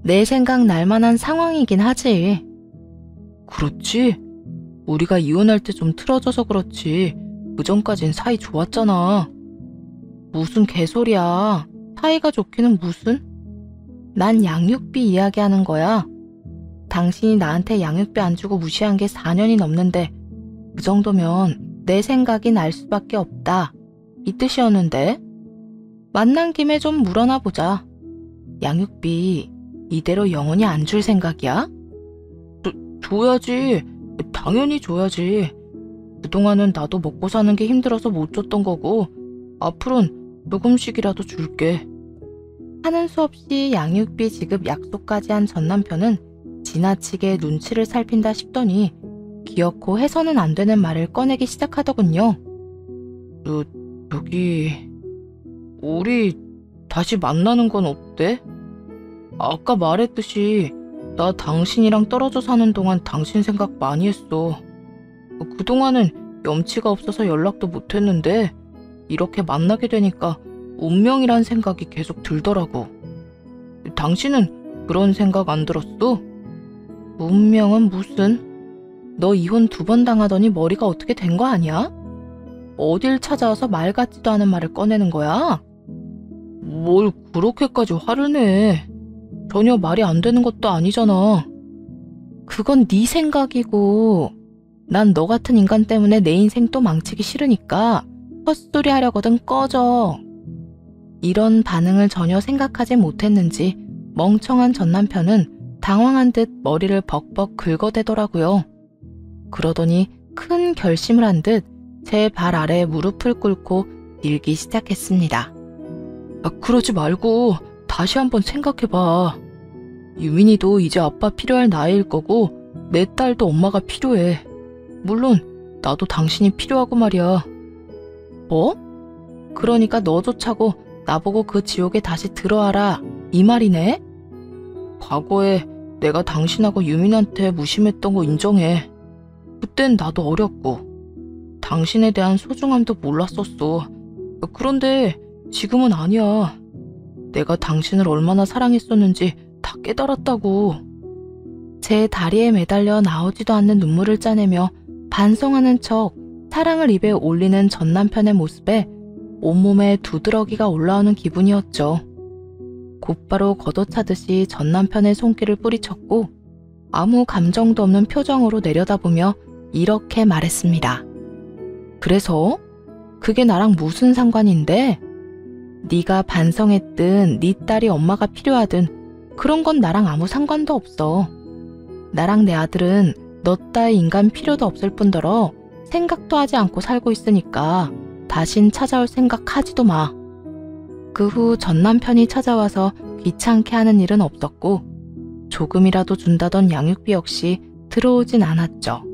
내 생각 날 만한 상황이긴 하지. 그렇지? 우리가 이혼할 때 좀 틀어져서 그렇지 그전까진 사이 좋았잖아. 무슨 개소리야. 사이가 좋기는 무슨? 난 양육비 이야기하는 거야. 당신이 나한테 양육비 안 주고 무시한 게 4년이 넘는데 그 정도면 내 생각이 날 수밖에 없다. 이 뜻이었는데 만난 김에 좀 물어나 보자. 양육비 이대로 영원히 안 줄 생각이야? 줘야지. 당연히 줘야지. 그동안은 나도 먹고 사는 게 힘들어서 못 줬던 거고 앞으로는 조금씩이라도 줄게. 하는 수 없이 양육비 지급 약속까지 한 전 남편은 지나치게 눈치를 살핀다 싶더니 기어코 해서는 안 되는 말을 꺼내기 시작하더군요. 저기 우리 다시 만나는 건 어때? 아까 말했듯이 나 당신이랑 떨어져 사는 동안 당신 생각 많이 했어. 그동안은 염치가 없어서 연락도 못했는데 이렇게 만나게 되니까 운명이란 생각이 계속 들더라고. 당신은 그런 생각 안 들었어? 운명은 무슨? 너 이혼 2번 당하더니 머리가 어떻게 된 거 아니야? 어딜 찾아와서 말 같지도 않은 말을 꺼내는 거야? 뭘 그렇게까지 화를 내. 전혀 말이 안 되는 것도 아니잖아. 그건 네 생각이고 난 너 같은 인간 때문에 내 인생 또 망치기 싫으니까 헛소리 하려거든 꺼져. 이런 반응을 전혀 생각하지 못했는지 멍청한 전 남편은 당황한 듯 머리를 벅벅 긁어대더라고요. 그러더니 큰 결심을 한 듯 제 발 아래 무릎을 꿇고 밀기 시작했습니다. 그러지 말고 다시 한번 생각해봐. 유민이도 이제 아빠 필요할 나이일 거고 내 딸도 엄마가 필요해. 물론 나도 당신이 필요하고 말이야. 뭐? 그러니까 너조차고 나보고 그 지옥에 다시 들어와라 이 말이네? 과거에 내가 당신하고 유민한테 무심했던 거 인정해. 그땐 나도 어렸고 당신에 대한 소중함도 몰랐었어. 그런데 지금은 아니야. 내가 당신을 얼마나 사랑했었는지 다 깨달았다고. 제 다리에 매달려 나오지도 않는 눈물을 짜내며 반성하는 척 사랑을 입에 올리는 전 남편의 모습에 온몸에 두드러기가 올라오는 기분이었죠. 곧바로 걷어차듯이 전 남편의 손길을 뿌리쳤고 아무 감정도 없는 표정으로 내려다보며 이렇게 말했습니다. 그래서? 그게 나랑 무슨 상관인데? 네가 반성했든 네 딸이 엄마가 필요하든 그런 건 나랑 아무 상관도 없어. 나랑 내 아들은 너 따위 인간 필요도 없을 뿐더러 생각도 하지 않고 살고 있으니까 다신 찾아올 생각 하지도 마. 그 후 전 남편이 찾아와서 귀찮게 하는 일은 없었고 조금이라도 준다던 양육비 역시 들어오진 않았죠.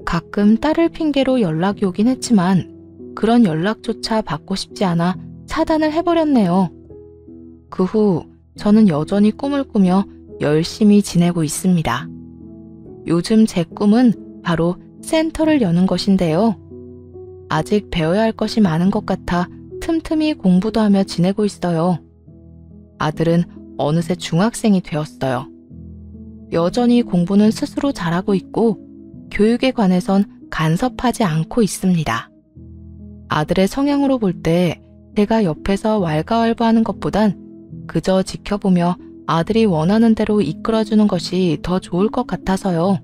가끔 딸을 핑계로 연락이 오긴 했지만 그런 연락조차 받고 싶지 않아 차단을 해버렸네요. 그 후 저는 여전히 꿈을 꾸며 열심히 지내고 있습니다. 요즘 제 꿈은 바로 센터를 여는 것인데요. 아직 배워야 할 것이 많은 것 같아 틈틈이 공부도 하며 지내고 있어요. 아들은 어느새 중학생이 되었어요. 여전히 공부는 스스로 잘하고 있고 교육에 관해선 간섭하지 않고 있습니다. 아들의 성향으로 볼 때 제가 옆에서 왈가왈부하는 것보단 그저 지켜보며 아들이 원하는 대로 이끌어주는 것이 더 좋을 것 같아서요.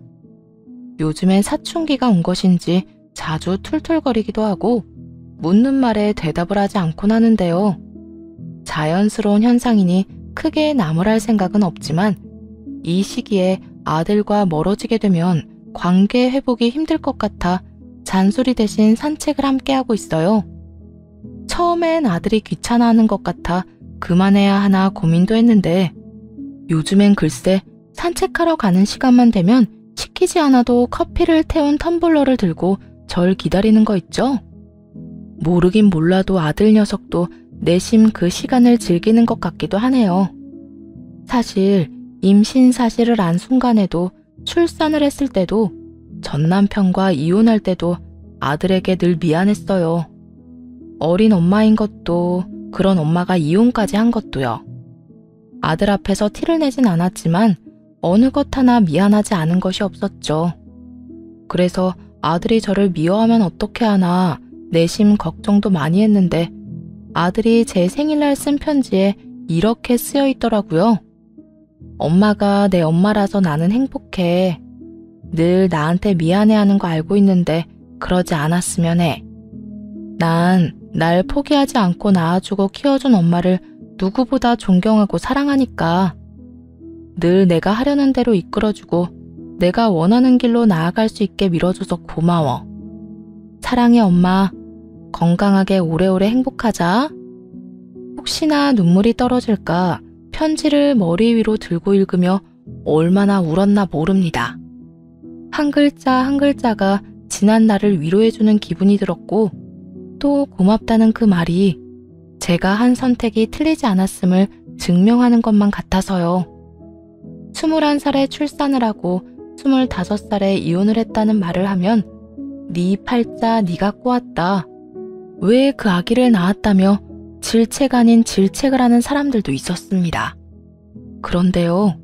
요즘엔 사춘기가 온 것인지 자주 툴툴거리기도 하고 묻는 말에 대답을 하지 않곤 하는데요. 자연스러운 현상이니 크게 나무랄 생각은 없지만 이 시기에 아들과 멀어지게 되면 관계 회복이 힘들 것 같아 잔소리 대신 산책을 함께하고 있어요. 처음엔 아들이 귀찮아하는 것 같아 그만해야 하나 고민도 했는데 요즘엔 글쎄 산책하러 가는 시간만 되면 시키지 않아도 커피를 태운 텀블러를 들고 절 기다리는 거 있죠? 모르긴 몰라도 아들 녀석도 내심 그 시간을 즐기는 것 같기도 하네요. 사실 임신 사실을 안 순간에도 출산을 했을 때도 전 남편과 이혼할 때도 아들에게 늘 미안했어요. 어린 엄마인 것도 그런 엄마가 이혼까지 한 것도요. 아들 앞에서 티를 내진 않았지만 어느 것 하나 미안하지 않은 것이 없었죠. 그래서 아들이 저를 미워하면 어떻게 하나 내심 걱정도 많이 했는데 아들이 제 생일날 쓴 편지에 이렇게 쓰여 있더라고요. 엄마가 내 엄마라서 나는 행복해. 늘 나한테 미안해하는 거 알고 있는데 그러지 않았으면 해. 난 날 포기하지 않고 낳아주고 키워준 엄마를 누구보다 존경하고 사랑하니까 늘 내가 하려는 대로 이끌어주고 내가 원하는 길로 나아갈 수 있게 밀어줘서 고마워. 사랑해 엄마. 건강하게 오래오래 행복하자. 혹시나 눈물이 떨어질까 편지를 머리 위로 들고 읽으며 얼마나 울었나 모릅니다. 한 글자 한 글자가 지난 나를 위로해주는 기분이 들었고 또 고맙다는 그 말이 제가 한 선택이 틀리지 않았음을 증명하는 것만 같아서요. 21살에 출산을 하고 25살에 이혼을 했다는 말을 하면 네 팔자 네가 꼬았다. 왜 그 아기를 낳았다며 질책 아닌 질책을 하는 사람들도 있었습니다. 그런데요,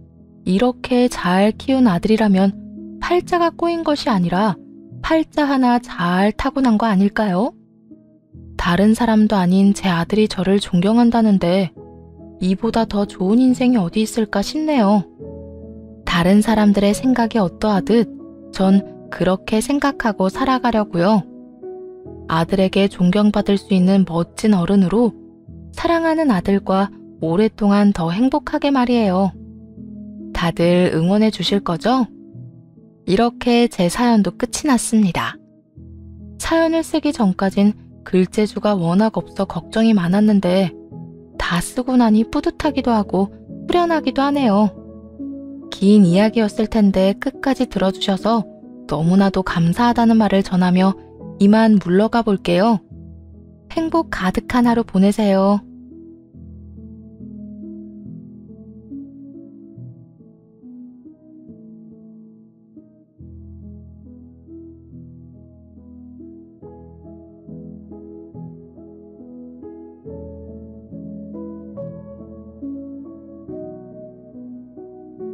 이렇게 잘 키운 아들이라면 팔자가 꼬인 것이 아니라 팔자 하나 잘 타고난 거 아닐까요? 다른 사람도 아닌 제 아들이 저를 존경한다는데 이보다 더 좋은 인생이 어디 있을까 싶네요. 다른 사람들의 생각이 어떠하듯 전 그렇게 생각하고 살아가려고요. 아들에게 존경받을 수 있는 멋진 어른으로 사랑하는 아들과 오랫동안 더 행복하게 말이에요. 다들 응원해 주실 거죠? 이렇게 제 사연도 끝이 났습니다. 사연을 쓰기 전까진 글재주가 워낙 없어 걱정이 많았는데 다 쓰고 나니 뿌듯하기도 하고 후련하기도 하네요. 긴 이야기였을 텐데 끝까지 들어주셔서 너무나도 감사하다는 말을 전하며 이만 물러가 볼게요. 행복 가득한 하루 보내세요.